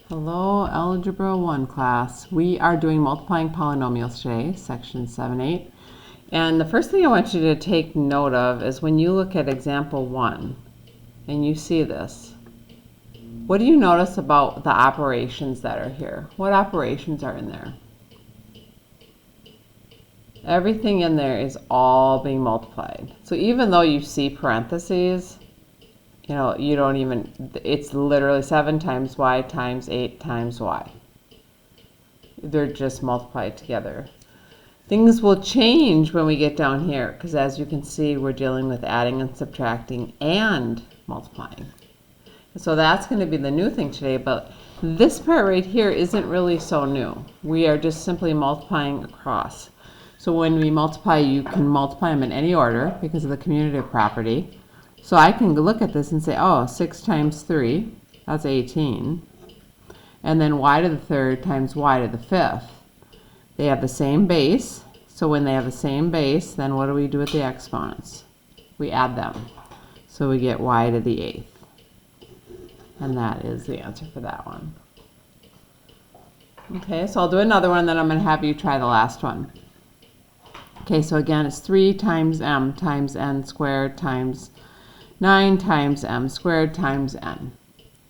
Hello, Algebra 1 class. We are doing multiplying polynomials today, section 7-8. And the first thing I want you to take note of is when you look at example 1 and you see this, what do you notice about the operations that are here? What operations are in there? Everything in there is all being multiplied. So even though you see parentheses, you don't even, it's literally 7 times y times 8 times y. They're just multiplied together. Things will change when we get down here, because as you can see, we're dealing with adding and subtracting and multiplying. So that's going to be the new thing today, but this part right here isn't really so new. We are just simply multiplying across. So when we multiply, you can multiply them in any order because of the commutative property. So I can look at this and say, oh, 6 times 3, that's 18. And then y to the third times y to the fifth. They have the same base. So when they have the same base, then what do we do with the exponents? We add them. So we get y to the eighth. And that is the answer for that one. Okay, so I'll do another one, then I'm going to have you try the last one. Okay, so again, it's 3 times m times n squared times 9 times m squared times n.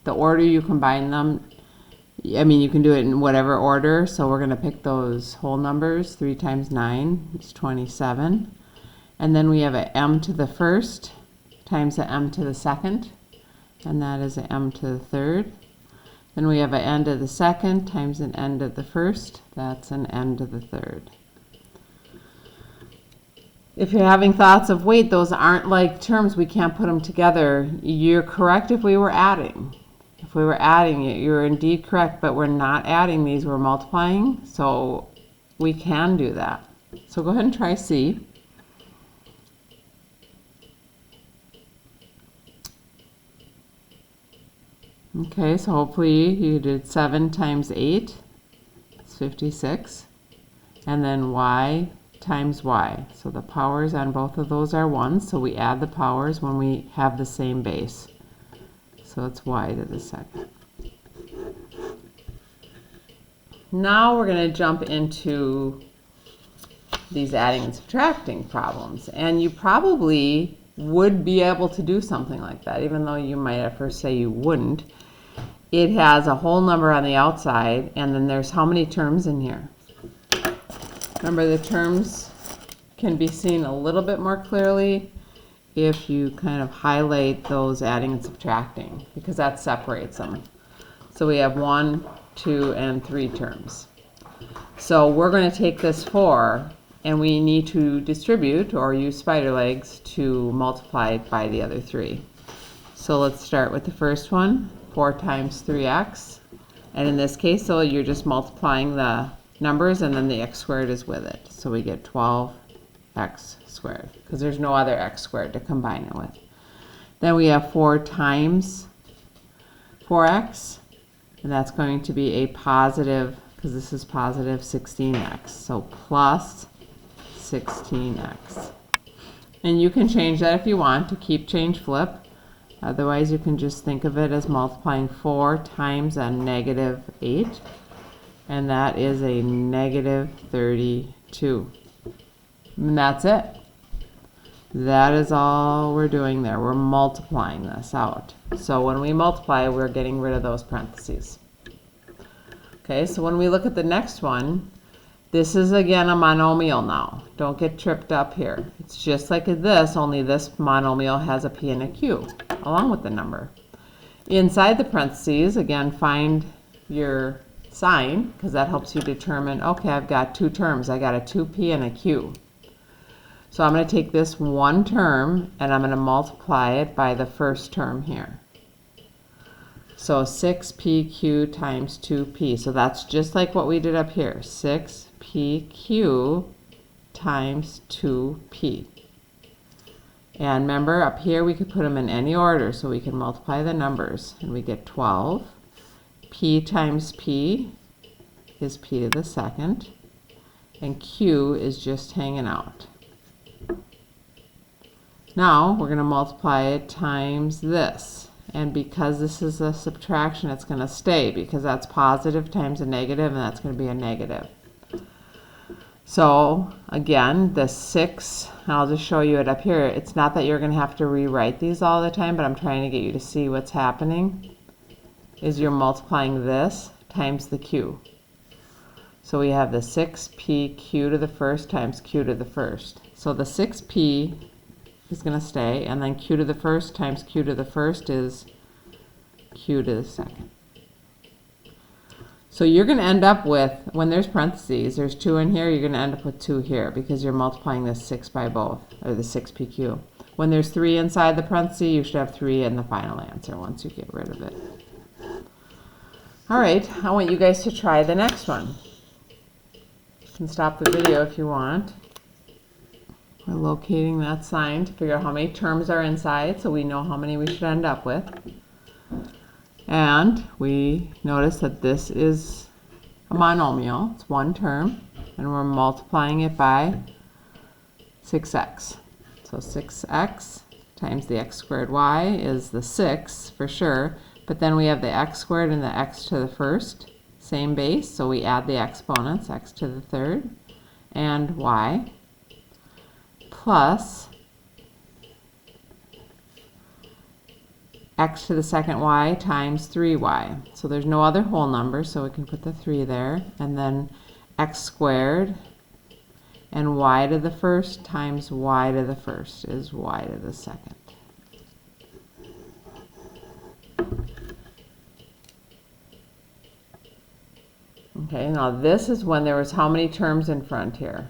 The order you combine them, I mean, you can do it in whatever order. So we're going to pick those whole numbers. 3 times 9 is 27. And then we have a m to the first times a m to the second. And that is a m to the third. Then we have an n to the second times an n to the first. That's an n to the third. If you're having thoughts of, wait, those aren't like terms, we can't put them together, you're correct if we were adding. If we were adding it, you're indeed correct, but we're not adding these, we're multiplying, so we can do that. So go ahead and try C. Okay, so hopefully you did 7 times 8, it's 56, and then y times y. So the powers on both of those are 1, so we add the powers when we have the same base. So it's y to the second. Now we're going to jump into these adding and subtracting problems. And you probably would be able to do something like that, even though you might at first say you wouldn't. It has a whole number on the outside, and then there's how many terms in here? Remember, the terms can be seen a little bit more clearly if you kind of highlight those adding and subtracting, because that separates them. So we have 1, 2, and 3 terms. So we're going to take this 4, and we need to distribute or use spider legs to multiply it by the other 3. So let's start with the first one, 4 times 3x. And in this case, so you're just multiplying the numbers and then the x squared is with it. So we get 12x squared because there's no other x squared to combine it with. Then we have 4 times 4x, and that's going to be a positive, because this is positive, 16x. So plus 16x. And you can change that if you want to keep, change, flip. Otherwise, you can just think of it as multiplying 4 times a negative 8. And that is a negative 32. And that's it. That is all we're doing there. We're multiplying this out. So when we multiply, we're getting rid of those parentheses. Okay, so when we look at the next one, this is again a monomial now. Don't get tripped up here. It's just like this, only this monomial has a p and a q along with the number. Inside the parentheses, again, find your sign, because that helps you determine, okay, I've got 2 terms. I got a 2p and a q. So I'm going to take this one term and I'm going to multiply it by the first term here. So 6pq times 2p. So that's just like what we did up here. 6pq times 2p. And remember, up here we could put them in any order, so we can multiply the numbers. And we get 12. P times p is p to the second, and q is just hanging out. Now we're going to multiply it times this, And because this is a subtraction, it's going to stay because that's positive times a negative, and that's going to be a negative. So again, the 6, I'll just show you it up here. It's not that you're going to have to rewrite these all the time, but I'm trying to get you to see what's happening. Is you're multiplying this times the q. So we have the 6p q to the first times q to the first. So the 6p is going to stay, and then q to the first times q to the first is q to the second. So you're going to end up with, when there's parentheses, there's 2 in here, you're going to end up with 2 here because you're multiplying this 6 by both, or the 6pq. When there's 3 inside the parentheses, you should have 3 in the final answer once you get rid of it. All right, I want you guys to try the next one. You can stop the video if you want. We're locating that sign to figure out how many terms are inside so we know how many we should end up with. And we notice that this is a monomial. It's one term, and we're multiplying it by 6x. So 6x times the x squared y is the 6 for sure, but then we have the x squared and the x to the first, same base, so we add the exponents, x to the third, and y, plus x to the second y times 3y. So there's no other whole number, so we can put the 3 there. And then x squared and y to the first times y to the first is y to the second. Okay, now this is when there was how many terms in front here?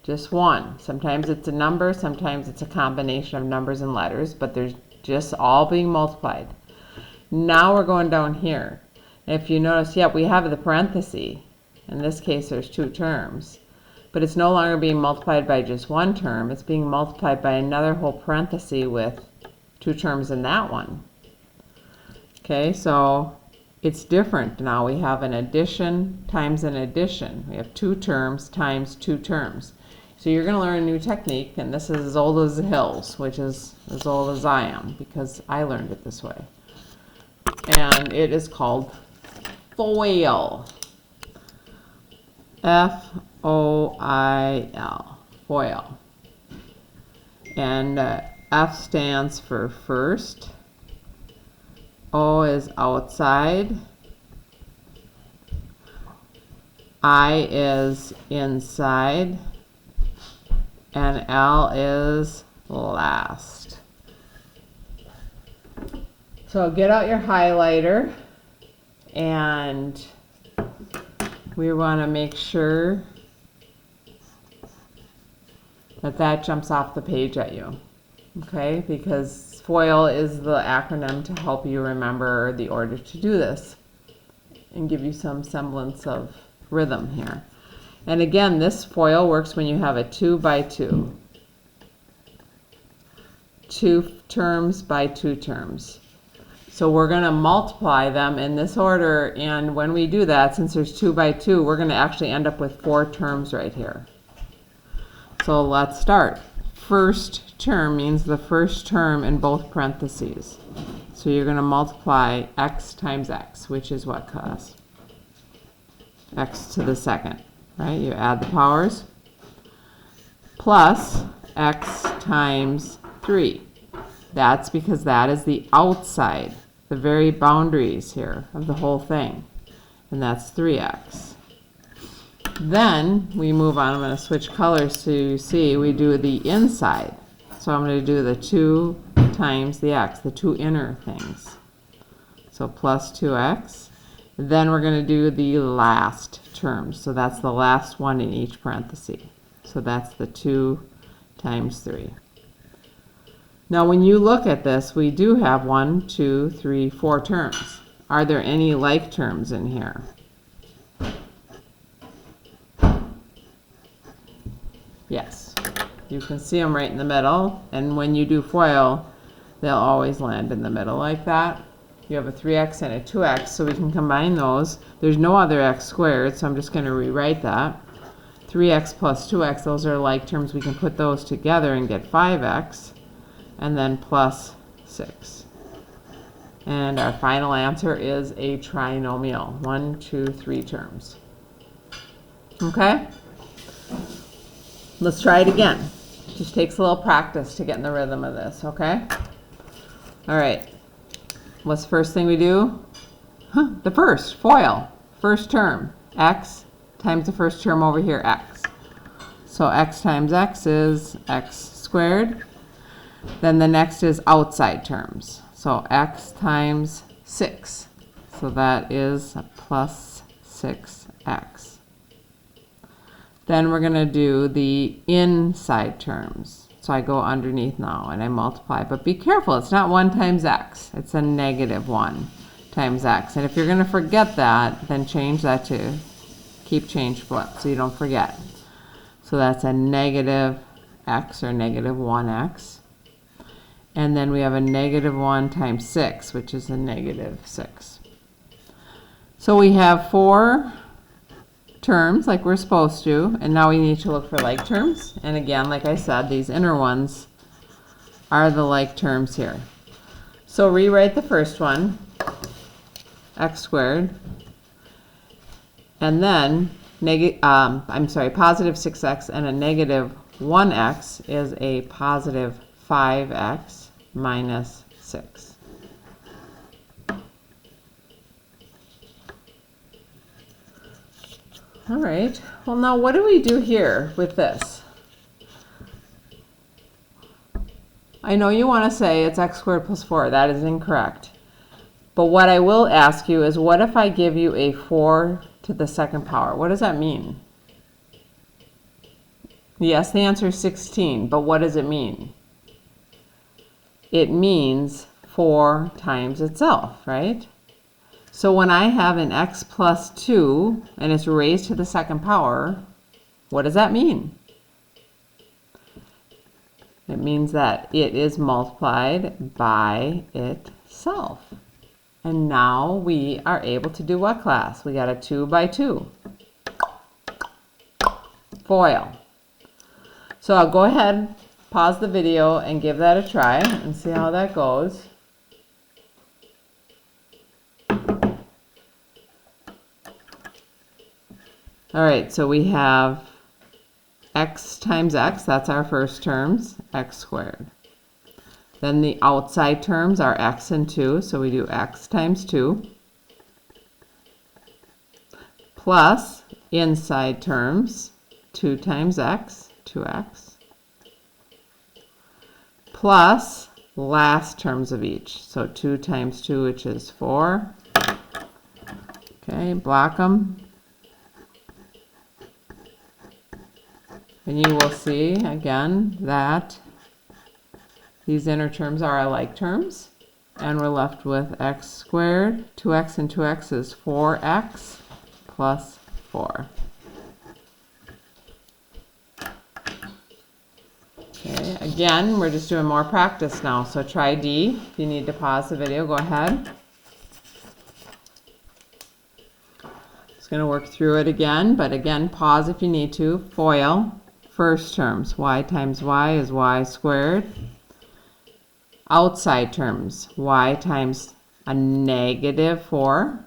Just one. Sometimes it's a number, sometimes it's a combination of numbers and letters, but there's just all being multiplied. Now we're going down here. If you notice, yeah, we have the parenthesis. In this case, there's 2 terms. But it's no longer being multiplied by just one term. It's being multiplied by another whole parenthesis with 2 terms in that one. Okay, so it's different now. We have an addition times an addition. We have 2 terms times 2 terms. So you're going to learn a new technique, and this is as old as the hills, which is as old as I am, because I learned it this way. And it is called FOIL. F-O-I-L. FOIL. And F stands for first. O is outside. I is inside. And L is last. So get out your highlighter, and we want to make sure that that jumps off the page at you, okay? Because FOIL is the acronym to help you remember the order to do this and give you some semblance of rhythm here. And again, this FOIL works when you have a 2 by 2. 2 terms by 2 terms. So we're going to multiply them in this order, and when we do that, since there's 2 by 2, we're going to actually end up with 4 terms right here. So let's start. First term means the first term in both parentheses. So you're going to multiply x times x, which is what, class? X to the second. Right, you add the powers, plus x times 3. That's because that is the outside, the very boundaries here of the whole thing. And that's 3x. Then we move on. I'm going to switch colors so you see we do the inside. So I'm going to do the 2 times the x, the 2 inner things. So plus 2x. Then we're going to do the last terms. So that's the last one in each parenthesis. So that's the 2 times 3. Now when you look at this, we do have 1, 2, 3, 4 terms. Are there any like terms in here? Yes. You can see them right in the middle. And when you do FOIL, they'll always land in the middle like that. You have a 3x and a 2x, so we can combine those. There's no other x squared, so I'm just going to rewrite that. 3x plus 2x, those are like terms. We can put those together and get 5x, and then plus 6. And our final answer is a trinomial. 1, 2, 3 terms. Okay? Let's try it again. Just takes a little practice to get in the rhythm of this, okay? All right. What's the first thing we do? The first, FOIL. First term, x times the first term over here, x. So x times x is x squared. Then the next is outside terms. So x times 6. So that is plus 6x. Then we're going to do the inside terms. So I go underneath now and I multiply. But be careful, it's not 1 times x. It's a negative 1 times x. And if you're going to forget that, then change that to keep change flip so you don't forget. So that's a negative x or negative 1x. And then we have a negative 1 times 6, which is a negative 6. So we have 4 terms like we're supposed to, and now we need to look for like terms. And again, like I said, these inner ones are the like terms here. So rewrite the first one, x squared, and then positive 6x and a negative 1x is a positive 5x minus 6. All right, well now what do we do here with this? I know you want to say it's x squared plus 4. That is incorrect. But what I will ask you is, what if I give you a 4 to the second power? What does that mean? Yes, the answer is 16, but what does it mean? It means 4 times itself, right? So when I have an x plus 2 and it's raised to the second power, what does that mean? It means that it is multiplied by itself. And now we are able to do what, class? We got a 2 by 2. FOIL. So I'll go ahead, pause the video, and give that a try and see how that goes. All right, so we have x times x, that's our first terms, x squared. Then the outside terms are x and 2, so we do x times 2, plus inside terms, 2 times x, 2x, plus last terms of each, so 2 times 2, which is 4. Okay, block them. And you will see, again, that these inner terms are our like terms. And we're left with x squared. 2x and 2x is 4x plus 4. Okay, again, we're just doing more practice now. So try D. If you need to pause the video, go ahead. Just going to work through it again, but again, pause if you need to. FOIL. First terms, y times y is y squared. Outside terms, y times a negative 4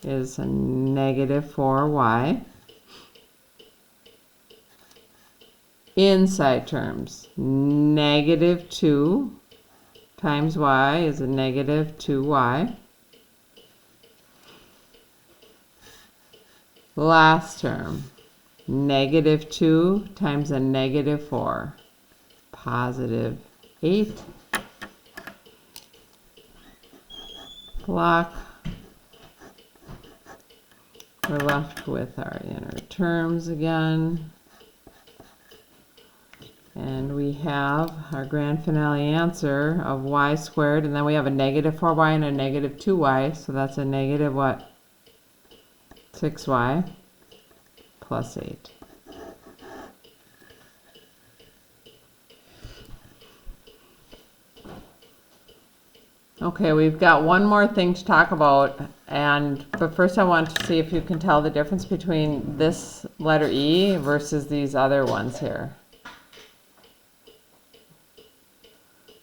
is a negative 4y. Inside terms, negative 2 times y is a negative 2y. Last term, negative 2 times a negative 4, positive 8. Block. We're left with our inner terms again. And we have our grand finale answer of y squared, and then we have a negative 4y and a negative 2y, so that's a negative what? 6y plus 8. Okay, we've got one more thing to talk about, but first I want to see if you can tell the difference between this letter E versus these other ones here.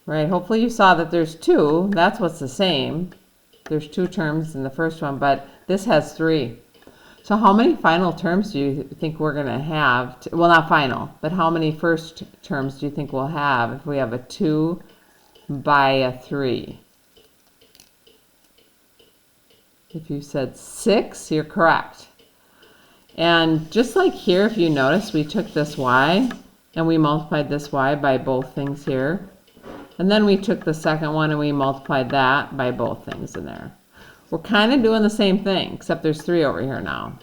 Right, hopefully you saw that there's 2, that's what's the same, There's 2 terms in the first one, but this has 3. So how many final terms do you think we're going to have? Well, not final, but how many first terms do you think we'll have if we have a 2 by a 3? If you said 6, you're correct. And just like here, if you notice, we took this y and we multiplied this y by both things here. And then we took the second one and we multiplied that by both things in there. We're kind of doing the same thing, except there's 3 over here now.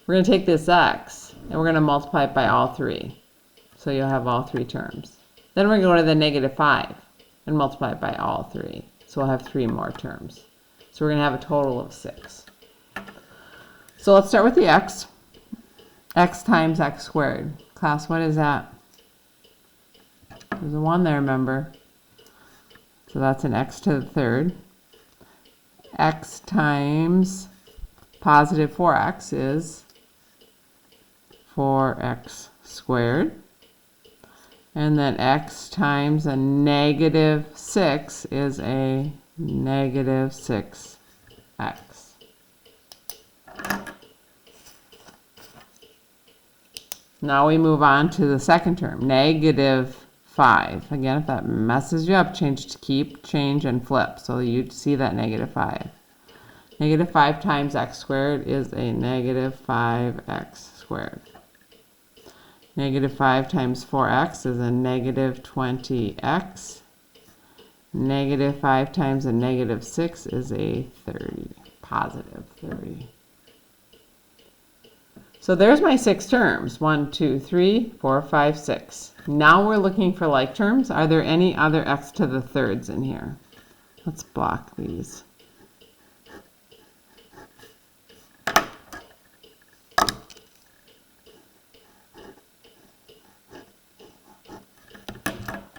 We're going to take this x and we're going to multiply it by all 3. So you'll have all 3 terms. Then we're going to go to the -5 and multiply it by all 3. So we'll have 3 more terms. So we're going to have a total of 6. So let's start with the x. X times x squared. Class, what is that? There's a 1 there, remember. So that's an x to the third. X times positive 4x is 4x squared. And then x times a -6 is a -6x. Now we move on to the second term, -5. Again, if that messes you up, change to keep, change, and flip. So you see that -5. -5 times x squared is a -5x squared. -5 times 4x is a -20x. -5 times a -6 is a 30, positive 30. So there's my 6 terms, 1, 2, 3, 4, 5, 6. Now we're looking for like terms. Are there any other x to the thirds in here? Let's block these.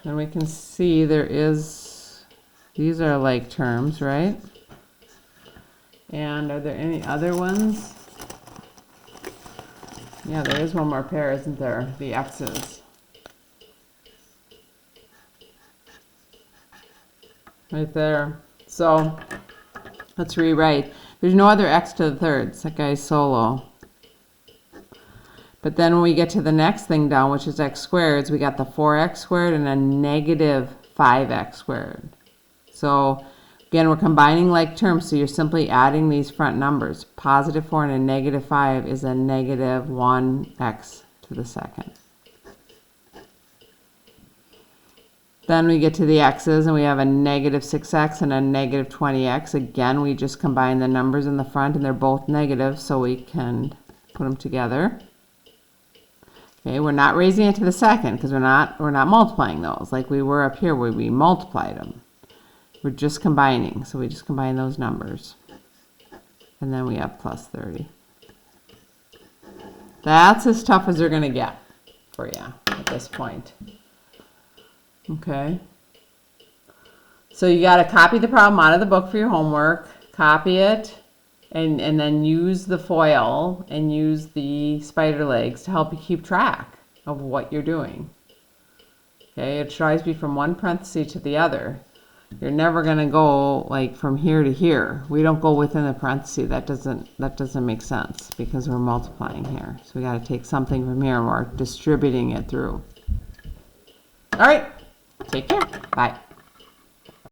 And we can see there is, these are like terms, right? And are there any other ones? Yeah, there is one more pair, isn't there? The x's. Right there. So let's rewrite. There's no other x to the thirds. That guy's solo. But then when we get to the next thing down, which is x squareds, we got the 4x squared and a -5x squared. So again, we're combining like terms, so you're simply adding these front numbers. Positive 4 and a -5 is a -1x to the second. Then we get to the x's and we have a -6x and a -20x. Again, we just combine the numbers in the front and they're both negative, so we can put them together. Okay, we're not raising it to the second because we're not multiplying those like we were up here where we multiplied them. We're just combining, so we just combine those numbers. And then we have plus 30. That's as tough as they're going to get for you at this point. Okay. So you got to copy the problem out of the book for your homework, copy it, and then use the foil and use the spider legs to help you keep track of what you're doing. Okay, it should always be from one parenthesis to the other. You're never going to go like from here to here. We don't go within the parenthesis. That doesn't make sense because we're multiplying here. So we got to take something from here and we're distributing it through. All right. Take care. Bye.